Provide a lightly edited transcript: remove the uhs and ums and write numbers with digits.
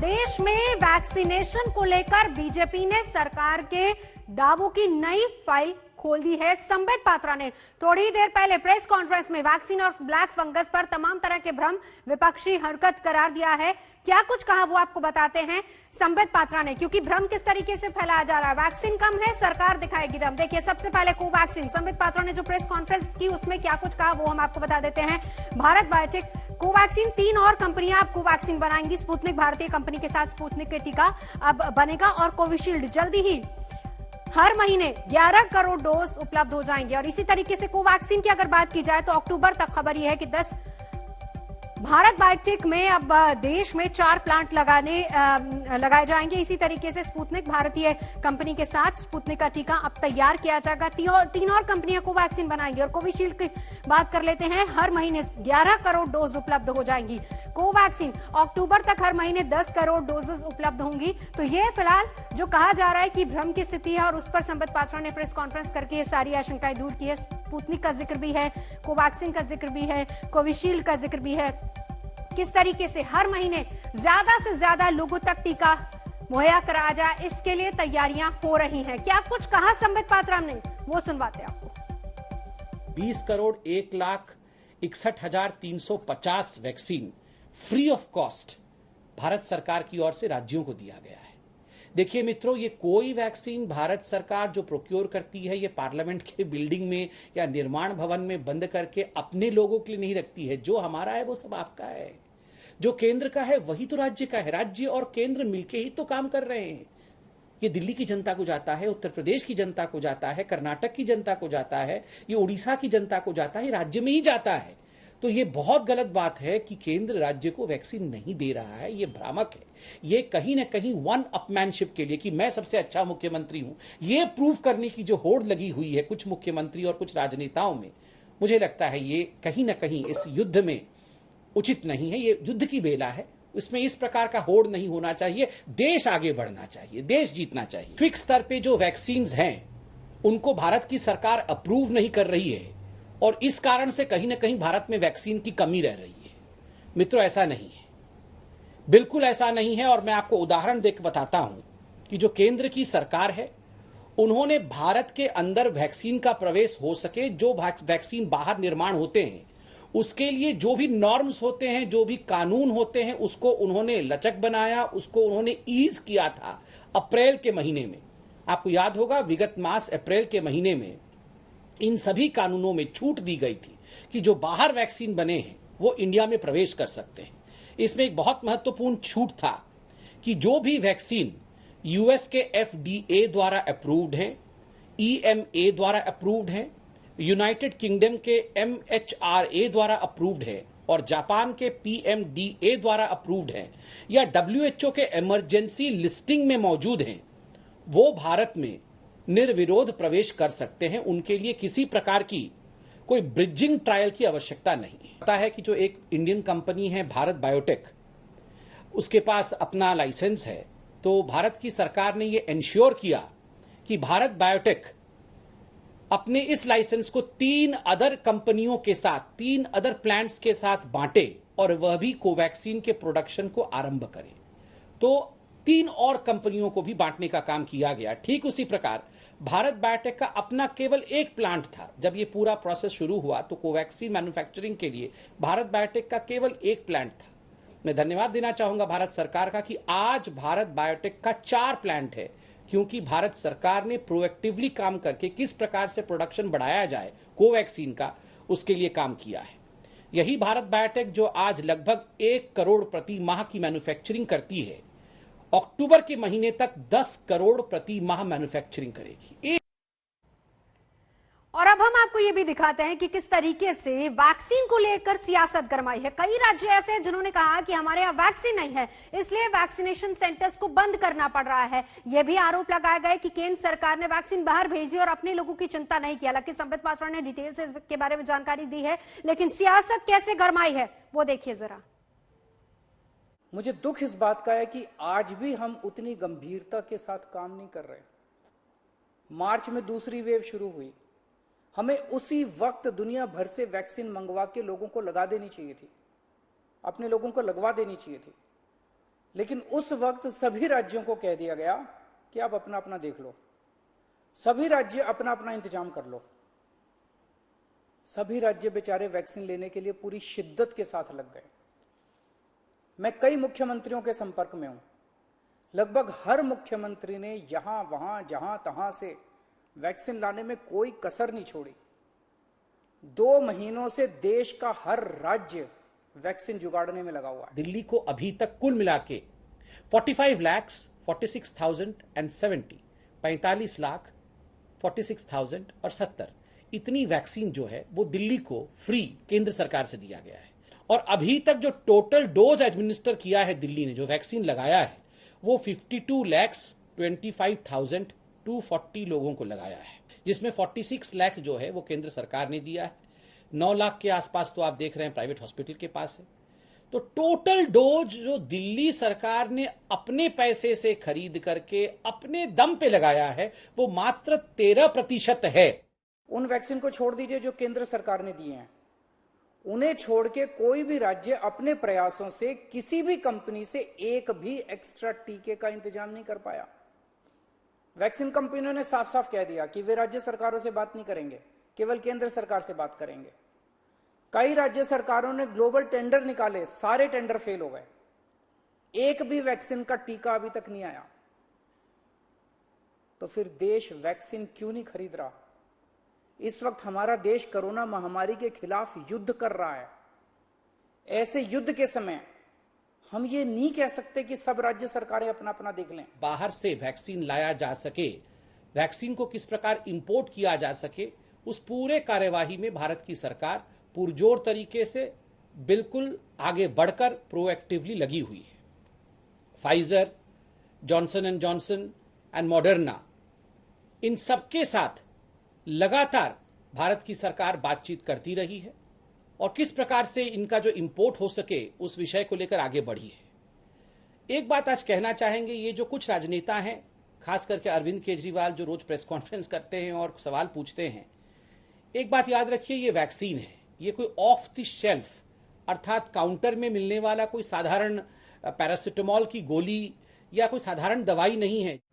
देश में वैक्सीनेशन को लेकर बीजेपी ने सरकार के दावों की नई फाइल खोल दी है। संबित पात्रा ने थोड़ी देर पहले प्रेस कॉन्फ्रेंस में वैक्सीन और ब्लैक फंगस पर तमाम तरह के भ्रम विपक्षी हरकत करार दिया है। क्या कुछ कहा वो आपको बताते हैं संबित पात्रा ने, क्योंकि भ्रम किस तरीके से फैलाया जा रहा है। वैक्सीन कम है, सरकार दिखाएगी दम। देखिए, सबसे पहले कोवैक्सीन, संबित पात्रा ने जो प्रेस कॉन्फ्रेंस की उसमें क्या कुछ कहा वो हम आपको बता देते हैं। भारत बायोटेक कोवैक्सीन, 3 और कंपनियां अब कोवैक्सीन बनाएंगी। स्पुतनिक भारतीय कंपनी के साथ स्पुतनिक के टीका अब बनेगा और कोविशील्ड जल्दी ही हर महीने 11 करोड़ डोज उपलब्ध हो जाएंगे। और इसी तरीके से कोवैक्सीन की अगर बात की जाए तो अक्टूबर तक खबर यह है कि 10 भारत बायोटेक में अब देश में 4 प्लांट लगाए जाएंगे। इसी तरीके से स्पुतनिक भारतीय कंपनी के साथ स्पुतनिक का टीका अब तैयार किया जाएगा। 3 और कंपनियां कोवैक्सीन बनाएंगी। और कोविशील्ड की बात कर लेते हैं, हर महीने 11 करोड़ डोज उपलब्ध हो जाएंगी। कोवैक्सीन अक्टूबर तक हर महीने 10 करोड़ डोजेस उपलब्ध होंगी। तो ये फिलहाल जो कहा जा रहा है कि भ्रम की स्थिति है और उस पर संबित पात्रा ने प्रेस कॉन्फ्रेंस करके ये सारी आशंकाएं दूर की है। स्पुतनिक का जिक्र भी है, कोवैक्सीन का जिक्र भी है, कोविशील्ड का जिक्र भी है। किस तरीके से हर महीने ज्यादा से ज्यादा लोगों तक टीका मुहैया कराया जाए, इसके लिए तैयारियां हो रही हैं। क्या कुछ कहा संबित पात्रा ने, वो सुनवाते आपको। 20 crore 1,61,350 vaccine free of cost Bharat सरकार की ओर से राज्यों को दिया गया है। देखिए मित्रों, ये कोई वैक्सीन भारत सरकार जो प्रोक्योर करती है ये पार्लियामेंट के बिल्डिंग में या निर्माण भवन में बंद करके अपने लोगों के लिए नहीं रखती है। जो हमारा है वो सब आपका है, जो केंद्र का है वही तो राज्य का है। राज्य और केंद्र मिलके ही तो काम कर रहे हैं। ये दिल्ली की जनता को जाता है, उत्तर प्रदेश की जनता को जाता है, कर्नाटक की जनता को जाता है, ये उड़ीसा की जनता को जाता है, राज्य में ही जाता है। तो ये बहुत गलत बात है कि केंद्र राज्य को वैक्सीन नहीं दे रहा है, ये भ्रामक है। ये कहीं ना कहीं वन अपमैनशिप के लिए कि मैं सबसे अच्छा मुख्यमंत्री हूं, ये प्रूव करने की जो होड़ लगी हुई है कुछ मुख्यमंत्री और कुछ राजनेताओं में, मुझे लगता है ये कहीं ना कहीं इस युद्ध में उचित नहीं है। ये युद्ध की बेला है, इसमें इस प्रकार का होड़ नहीं होना चाहिए। देश आगे बढ़ना चाहिए, देश जीतना चाहिए। वैश्विक स्तर पे जो वैक्सीन हैं उनको भारत की सरकार अप्रूव नहीं कर रही है और इस कारण से कहीं ना कहीं भारत में वैक्सीन की कमी रह रही है। मित्रों, ऐसा नहीं है, बिल्कुल ऐसा नहीं है। और मैं आपको उदाहरण देकर बताता हूं कि जो केंद्र की सरकार है उन्होंने भारत के अंदर वैक्सीन का प्रवेश हो सके, जो वैक्सीन बाहर निर्माण होते हैं उसके लिए जो भी नॉर्म्स होते हैं, जो भी कानून होते हैं, उसको उन्होंने लचक बनाया, उसको उन्होंने ईज किया था अप्रैल के महीने में। आपको याद होगा विगत मास अप्रैल के महीने में इन सभी कानूनों में छूट दी गई थी कि जो बाहर वैक्सीन बने हैं वो इंडिया में प्रवेश कर सकते हैं। इसमें एक बहुत महत्वपूर्ण छूट था कि जो भी वैक्सीन यूएस के FDA द्वारा अप्रूव्ड है, EMA द्वारा अप्रूव्ड है, यूनाइटेड किंगडम के MHRA द्वारा अप्रूव्ड है और जापान के PMDA द्वारा अप्रूव्ड है या WHO के इमरजेंसी लिस्टिंग में मौजूद हैं, वो भारत में निर्विरोध प्रवेश कर सकते हैं। उनके लिए किसी प्रकार की कोई ब्रिजिंग ट्रायल की आवश्यकता नहीं है। पता है कि जो एक इंडियन कंपनी है भारत बायोटेक, उसके पास अपना लाइसेंस है, तो भारत की सरकार ने ये इंश्योर किया कि भारत बायोटेक अपने इस लाइसेंस को 3 अदर कंपनियों के साथ, 3 अदर प्लांट्स के साथ बांटे और वह भी कोवैक्सीन के प्रोडक्शन को आरंभ करे। तो 3 और कंपनियों को भी बांटने का काम किया गया। ठीक उसी प्रकार भारत बायोटेक का अपना केवल एक प्लांट था। जब ये पूरा प्रोसेस शुरू हुआ तो कोवैक्सीन मैन्युफैक्चरिंग के लिए भारत बायोटेक का केवल एक प्लांट था। मैं धन्यवाद देना चाहूंगा भारत सरकार का कि आज भारत बायोटेक का 4 प्लांट है, क्योंकि भारत सरकार ने प्रोएक्टिवली काम करके किस प्रकार से प्रोडक्शन बढ़ाया जाए कोवैक्सीन का, उसके लिए काम किया है। यही भारत बायोटेक जो आज लगभग 1 करोड़ प्रति माह की मैन्युफैक्चरिंग करती है, अक्टूबर के महीने तक 10 करोड़ प्रति माह मैन्युफैक्चरिंग करेगी। और अब हम आपको ये भी दिखाते हैं कि किस तरीके से वैक्सीन को लेकर सियासत गरमाई है। कई राज्य ऐसे हैं जिन्होंने कहा कि हमारे यहाँ वैक्सीन नहीं है, इसलिए वैक्सीनेशन सेंटर्स को बंद करना पड़ रहा है। यह भी आरोप लगाया गया कि केंद्र सरकार ने वैक्सीन बाहर भेज दी और अपने लोगों की चिंता नहीं की। हालांकि संबित पात्रा ने डिटेल से इसके बारे में जानकारी दी है, लेकिन सियासत कैसे गरमाई है वो देखिए जरा। मुझे दुख इस बात का है कि आज भी हम उतनी गंभीरता के साथ काम नहीं कर रहे। मार्च में दूसरी वेव शुरू हुई, हमें उसी वक्त दुनिया भर से वैक्सीन मंगवा के लोगों को लगा देनी चाहिए थी, अपने लोगों को लगवा देनी चाहिए थी। लेकिन उस वक्त सभी राज्यों को कह दिया गया कि आप अपना अपना देख लो, सभी राज्य अपना अपना इंतजाम कर लो। सभी राज्य बेचारे वैक्सीन लेने के लिए पूरी शिद्दत के साथ लग गए। मैं कई मुख्यमंत्रियों के संपर्क में हूं, लगभग हर मुख्यमंत्री ने यहां वहां जहां तहां से वैक्सीन लाने में कोई कसर नहीं छोड़ी। 2 महीनों से देश का हर राज्य वैक्सीन जुगाड़ने में लगा हुआ है। दिल्ली को अभी तक कुल मिला के 45,46,070 45 लाख 46,000 और 70 इतनी वैक्सीन जो है वो दिल्ली को फ्री केंद्र सरकार से दिया गया है। और अभी तक जो टोटल डोज एडमिनिस्टर किया है दिल्ली ने, जो वैक्सीन लगाया है, वो 52,25,240 लोगों को लगाया है, जिसमें 46 लाख जो है वो केंद्र सरकार ने दिया है। 9 लाख के आसपास तो आप देख रहे हैं प्राइवेट हॉस्पिटल के पास है। तो टोटल डोज जो दिल्ली सरकार ने अपने पैसे से खरीद करके अपने दम पे लगाया है वो मात्र 13% है। उन वैक्सीन को छोड़ दीजिए जो केंद्र सरकार ने दिए हैं, उन्हें छोड़ के कोई भी राज्य अपने प्रयासों से किसी भी कंपनी से एक भी एक्स्ट्रा टीके का इंतजाम नहीं कर पाया। वैक्सीन कंपनियों ने साफ साफ कह दिया कि वे राज्य सरकारों से बात नहीं करेंगे, केवल केंद्र सरकार से बात करेंगे। कई राज्य सरकारों ने ग्लोबल टेंडर निकाले, सारे टेंडर फेल हो गए, एक भी वैक्सीन का टीका अभी तक नहीं आया। तो फिर देश वैक्सीन क्यों नहीं खरीद रहा? इस वक्त हमारा देश कोरोना महामारी के खिलाफ युद्ध कर रहा है। ऐसे युद्ध के समय हम ये नहीं कह सकते कि सब राज्य सरकारें अपना अपना देख लें। बाहर से वैक्सीन लाया जा सके, वैक्सीन को किस प्रकार इंपोर्ट किया जा सके, उस पूरे कार्यवाही में भारत की सरकार पुरजोर तरीके से बिल्कुल आगे बढ़कर प्रोएक्टिवली लगी हुई है। Pfizer, Johnson and Johnson and Moderna, इन सबके साथ लगातार भारत की सरकार बातचीत करती रही है और किस प्रकार से इनका जो इंपोर्ट हो सके उस विषय को लेकर आगे बढ़ी है। एक बात आज कहना चाहेंगे, ये जो कुछ राजनेता हैं, खास करके अरविंद केजरीवाल, जो रोज प्रेस कॉन्फ्रेंस करते हैं और सवाल पूछते हैं, एक बात याद रखिए, ये वैक्सीन है, ये कोई ऑफ द शेल्फ अर्थात काउंटर में मिलने वाला कोई साधारण पैरासिटामोल की गोली या कोई साधारण दवाई नहीं है।